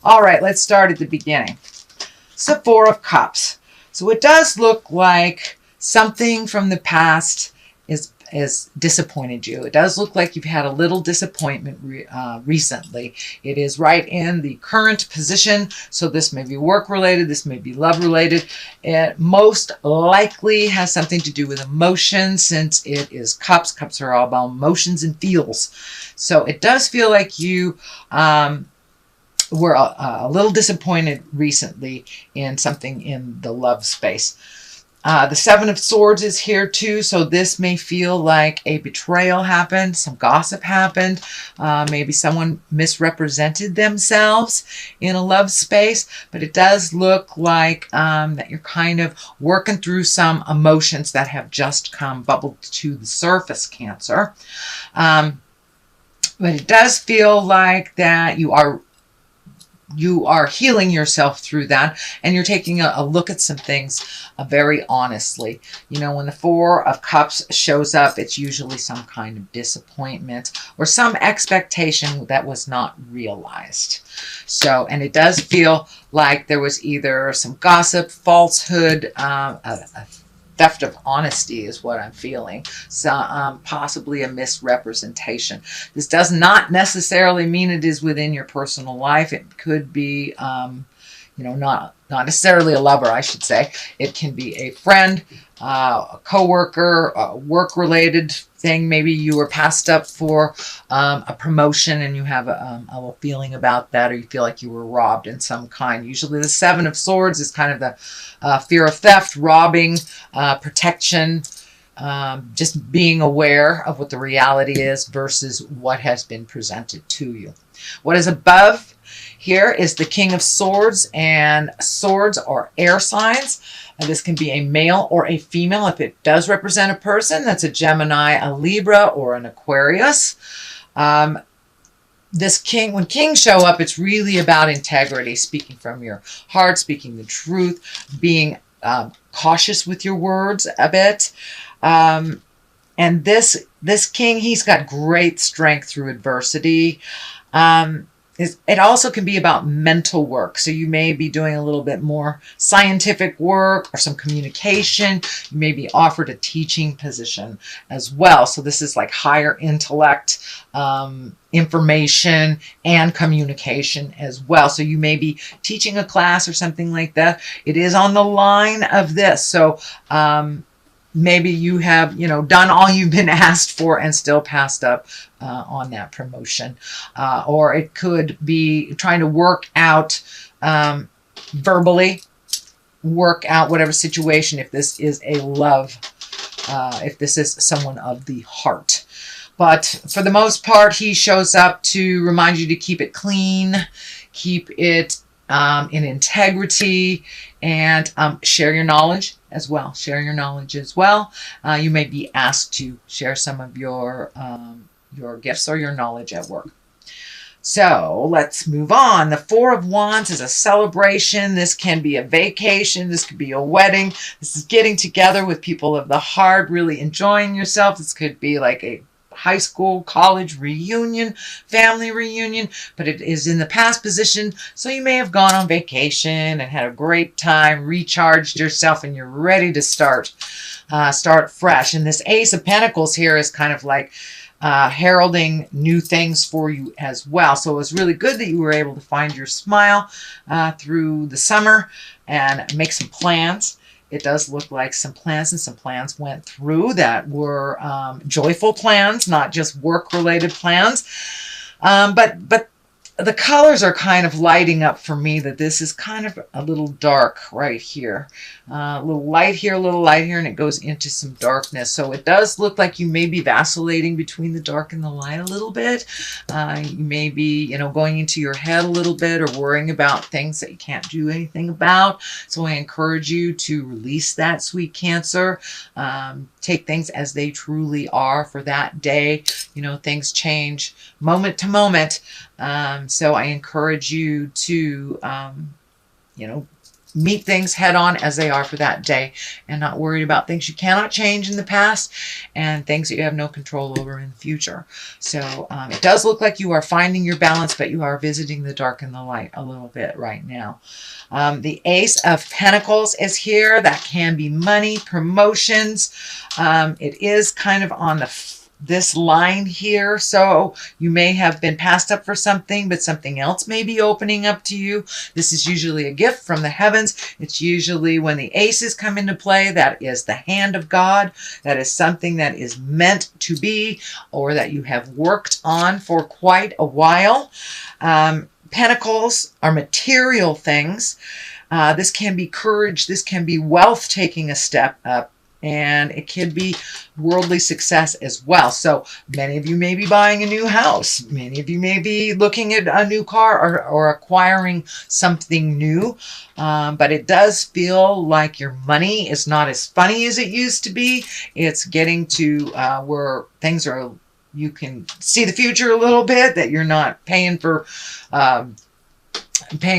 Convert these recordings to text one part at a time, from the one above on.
All right, let's start at the beginning. So Four of Cups. So it does look like something from the past is disappointed you. It does look like you've had a little disappointment recently. It is right in the current position. So this may be work related. This may be love related. It most likely has something to do with emotions, since it is cups. Cups are all about emotions and feels. So it does feel like you were a little disappointed recently in something in the love space. The Seven of Swords is here too, so this may feel like a betrayal happened, some gossip happened, maybe someone misrepresented themselves in a love space, but it does look like that you're kind of working through some emotions that have just bubbled to the surface, Cancer. But it does feel like that you are healing yourself through that, and you're taking a look at some things very honestly. You know, when the Four of Cups shows up, it's usually some kind of disappointment or some expectation that was not realized. So, and it does feel like there was either some gossip, falsehood, a theft of honesty is what I'm feeling. So possibly a misrepresentation. This does not necessarily mean it is within your personal life. It could be, not necessarily a lover, I should say. It can be a friend, a coworker, a work-related thing. Maybe you were passed up for a promotion and you have a little feeling about that, or you feel like you were robbed in some kind. Usually the Seven of Swords is kind of the fear of theft, robbing, protection, just being aware of what the reality is versus what has been presented to you. What is above here is the King of Swords, and swords are air signs. This can be a male or a female. If it does represent a person, that's a Gemini, a Libra, or an Aquarius. This king, when kings show up, it's really about integrity, speaking from your heart, speaking the truth, being cautious with your words a bit. And this king, he's got great strength through adversity. It also can be about mental work. So you may be doing a little bit more scientific work or some communication. You may be offered a teaching position as well. So this is like higher intellect, information, and communication as well. So you may be teaching a class or something like that. It is on the line of this. So maybe you have, done all you've been asked for and still passed up on that promotion. Or it could be trying to work out verbally, work out whatever situation, if this is a love, if this is someone of the heart. But for the most part, he shows up to remind you to keep it clean, keep it in integrity, and share your knowledge as well. Share your knowledge as well. You may be asked to share some of your gifts or your knowledge at work. So let's move on. The Four of Wands is a celebration. This can be a vacation. This could be a wedding. This is getting together with people of the heart, really enjoying yourself. This could be like a high school, college reunion, family reunion, but it is in the past position. So you may have gone on vacation and had a great time, recharged yourself, and you're ready to start fresh. And this Ace of Pentacles here is kind of like heralding new things for you as well. So it was really good that you were able to find your smile through the summer and make some plans. It does look like some plans went through that were joyful plans, not just work-related plans. But the colors are kind of lighting up for me that this is kind of a little dark right here. A little light here, a little light here, and it goes into some darkness. So it does look like you may be vacillating between the dark and the light a little bit. You may be, going into your head a little bit or worrying about things that you can't do anything about. So I encourage you to release that, sweet Cancer. Take things as they truly are for that day. Things change moment to moment. So I encourage you to, meet things head on as they are for that day, and not worried about things you cannot change in the past and things that you have no control over in the future. So it does look like you are finding your balance, but you are visiting the dark and the light a little bit right now. The Ace of Pentacles is here. That can be money, promotions. It is kind of on this line here, so you may have been passed up for something, but something else may be opening up to you. This is usually a gift from the heavens. It's usually when the aces come into play, that is the hand of God. That is something that is meant to be, or that you have worked on for quite a while. Pentacles are material things. This can be courage. This can be wealth taking a step up. And it could be worldly success as well. So many of you may be buying a new house. Many of you may be looking at a new car or acquiring something new. But it does feel like your money is not as funny as it used to be. It's getting to where things are, you can see the future a little bit, that you're not paying for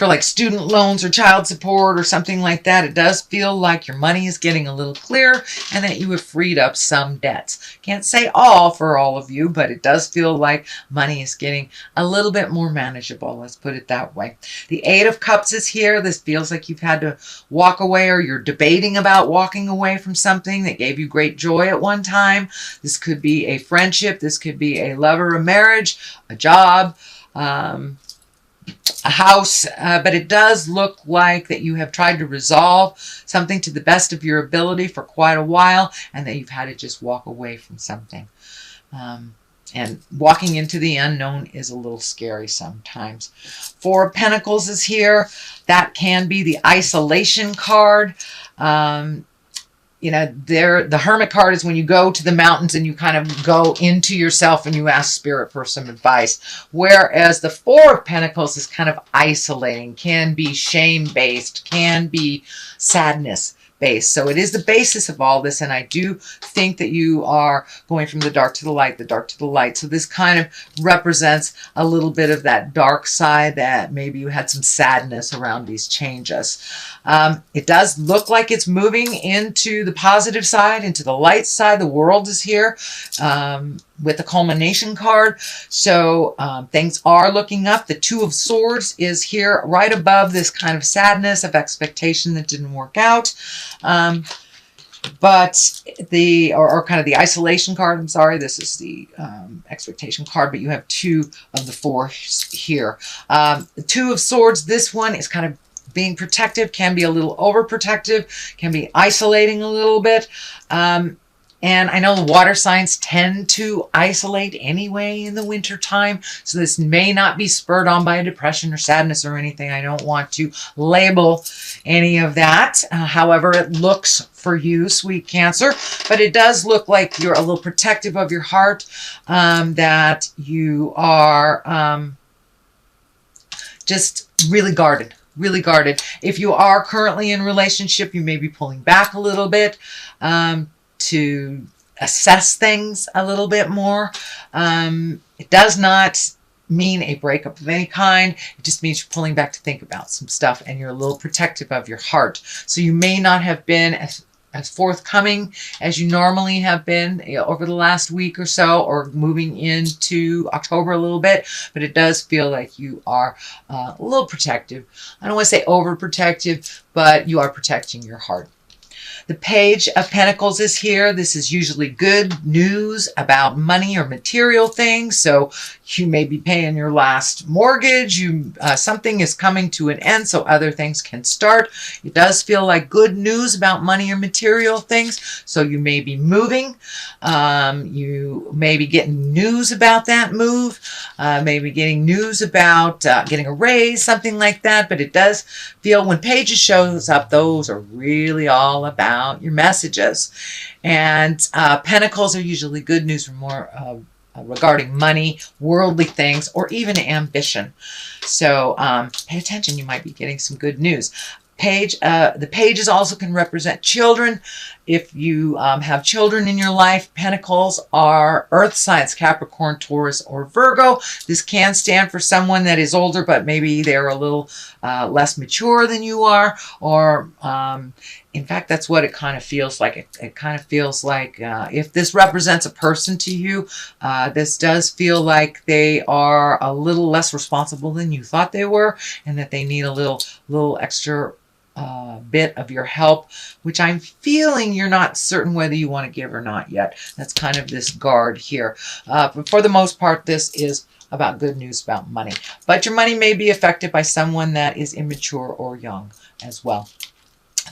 like student loans or child support or something like that. It does feel like your money is getting a little clearer and that you have freed up some debts. Can't say all for all of you, but it does feel like money is getting a little bit more manageable. Let's put it that way. The Eight of Cups is here. This feels like you've had to walk away, or you're debating about walking away from something that gave you great joy at one time. This could be a friendship. This could be a love or a marriage, a job, a house, but it does look like that you have tried to resolve something to the best of your ability for quite a while, and that you've had to just walk away from something. And walking into the unknown is a little scary sometimes. Four of Pentacles is here. That can be the isolation card. You know, the Hermit card is when you go to the mountains and you kind of go into yourself and you ask Spirit for some advice. Whereas the Four of Pentacles is kind of isolating, can be shame-based, can be sadness-based. So it is the basis of all this, and I do think that you are going from the dark to the light, the dark to the light. So this kind of represents a little bit of that dark side, that maybe you had some sadness around these changes. It does look like it's moving into the positive side, into the light side. The World is here with the culmination card. So things are looking up. The Two of Swords is here right above this kind of sadness of expectation that didn't work out. But or kind of the isolation card, I'm sorry, this is the expectation card, but you have two of the four here. The Two of Swords, this one is kind of being protective, can be a little overprotective, can be isolating a little bit. And I know the water signs tend to isolate anyway in the winter time. So this may not be spurred on by a depression or sadness or anything. I don't want to label any of that. However, it looks for you, sweet Cancer. But it does look like you're a little protective of your heart, that you are just really guarded. Really guarded. If you are currently in a relationship, you may be pulling back a little bit to assess things a little bit more. It does not mean a breakup of any kind. It just means you're pulling back to think about some stuff, and you're a little protective of your heart. So you may not have been as forthcoming as you normally have been over the last week or so, or moving into October a little bit, but it does feel like you are a little protective. I don't want to say overprotective, but you are protecting your heart. The Page of Pentacles is here. This is usually good news about money or material things. So you may be paying your last mortgage. Something is coming to an end, so other things can start. It does feel like good news about money or material things. So you may be moving. You may be getting news about that move. Maybe getting news about getting a raise, something like that. But it does feel, when Pages shows up, those are really all about your messages. And Pentacles are usually good news for more regarding money, worldly things, or even ambition. So pay attention, you might be getting some good news. The Pages also can represent children. If you have children in your life, Pentacles are earth signs, Capricorn, Taurus, or Virgo. This can stand for someone that is older, but maybe they're a little less mature than you are, or in fact, that's what it kind of feels like. It kind of feels like if this represents a person to you, this does feel like they are a little less responsible than you thought they were, and that they need a little extra bit of your help, which I'm feeling you're not certain whether you want to give or not yet. That's kind of this guard here. But for the most part, this is about good news about money. But your money may be affected by someone that is immature or young as well.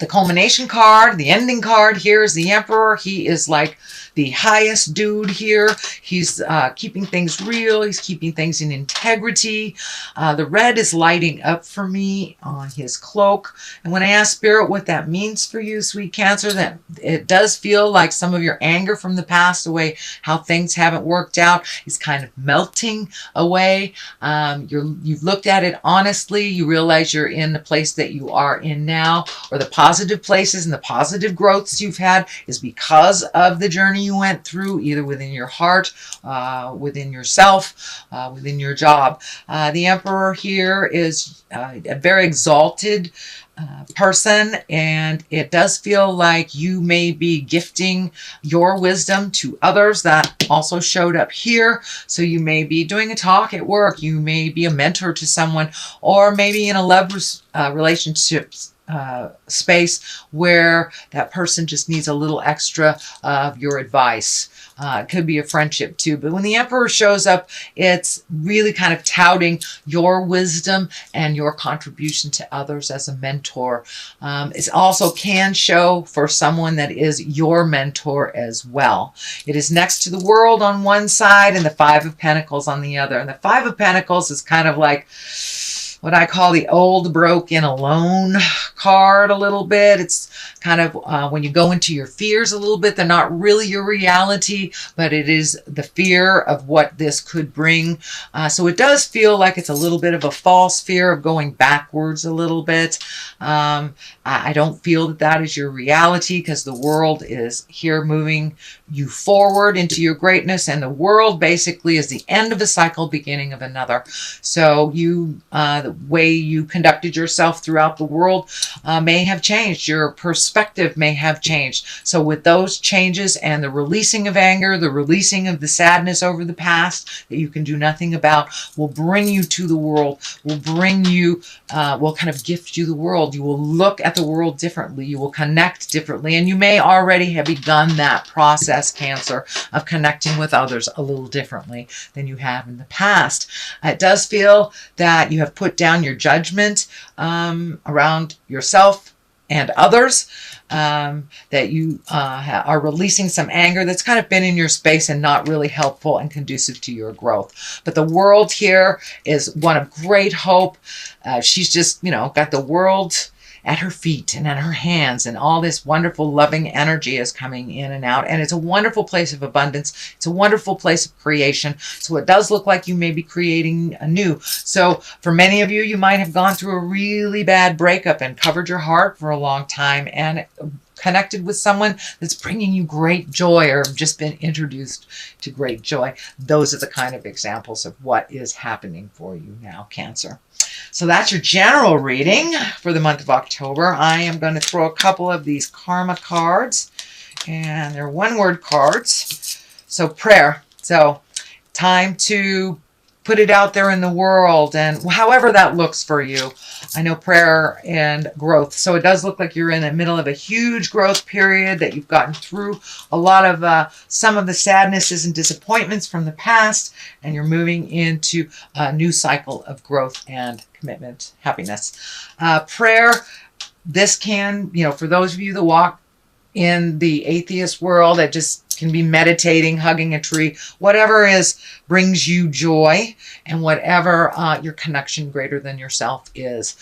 The culmination card, the ending card here is the Emperor. He is like the highest dude here. He's keeping things real. He's keeping things in integrity. The red is lighting up for me on his cloak. And when I ask Spirit what that means for you, sweet Cancer, that it does feel like some of your anger from the past, the way how things haven't worked out, is kind of melting away. You've looked at it honestly. You realize you're in the place that you are in now, or the positive places and the positive growths you've had is because of the journey you went through, either within your heart, within yourself, within your job. The Emperor here is a very exalted person, and it does feel like you may be gifting your wisdom to others. That also showed up here. So you may be doing a talk at work, you may be a mentor to someone, or maybe in a love relationship space where that person just needs a little extra of your advice. It could be a friendship too. But when the Emperor shows up, it's really kind of touting your wisdom and your contribution to others as a mentor. It also can show for someone that is your mentor as well. It is next to the World on one side and the Five of Pentacles on the other. And the Five of Pentacles is kind of like what I call the old broken alone card a little bit. It's kind of when you go into your fears a little bit, they're not really your reality, but it is the fear of what this could bring. So it does feel like it's a little bit of a false fear of going backwards a little bit. I don't feel that that is your reality, because the World is here moving you forward into your greatness, and the World basically is the end of a cycle, beginning of another. So you, the way you conducted yourself throughout the world may have changed. Your perspective may have changed. So with those changes and the releasing of anger, the releasing of the sadness over the past that you can do nothing about, will bring you to the World, will bring you, will kind of gift you the World. You will look at the world differently. You will connect differently. And you may already have begun that process, Cancer, of connecting with others a little differently than you have in the past. It does feel that you have put down your judgment around yourself and others, that you are releasing some anger that's kind of been in your space and not really helpful and conducive to your growth. But the World here is one of great hope. She's just, got the world at her feet and at her hands, and all this wonderful loving energy is coming in and out, and it's a wonderful place of abundance. It's a wonderful place of creation. So it does look like you may be creating anew. So for many of you, you might have gone through a really bad breakup and covered your heart for a long time and connected with someone that's bringing you great joy, or just been introduced to great joy. Those are the kind of examples of what is happening for you now, Cancer. So that's your general reading for the month of October. I am going to throw a couple of these karma cards, and they're one-word cards. So prayer. So time to put it out there in the world, and however that looks for you. I know prayer and growth. So it does look like you're in the middle of a huge growth period, that you've gotten through a lot of some of the sadnesses and disappointments from the past, and you're moving into a new cycle of growth and commitment, happiness. Prayer, this can, for those of you that walk in the atheist world, that just can be meditating, hugging a tree, whatever brings you joy, and whatever your connection greater than yourself is.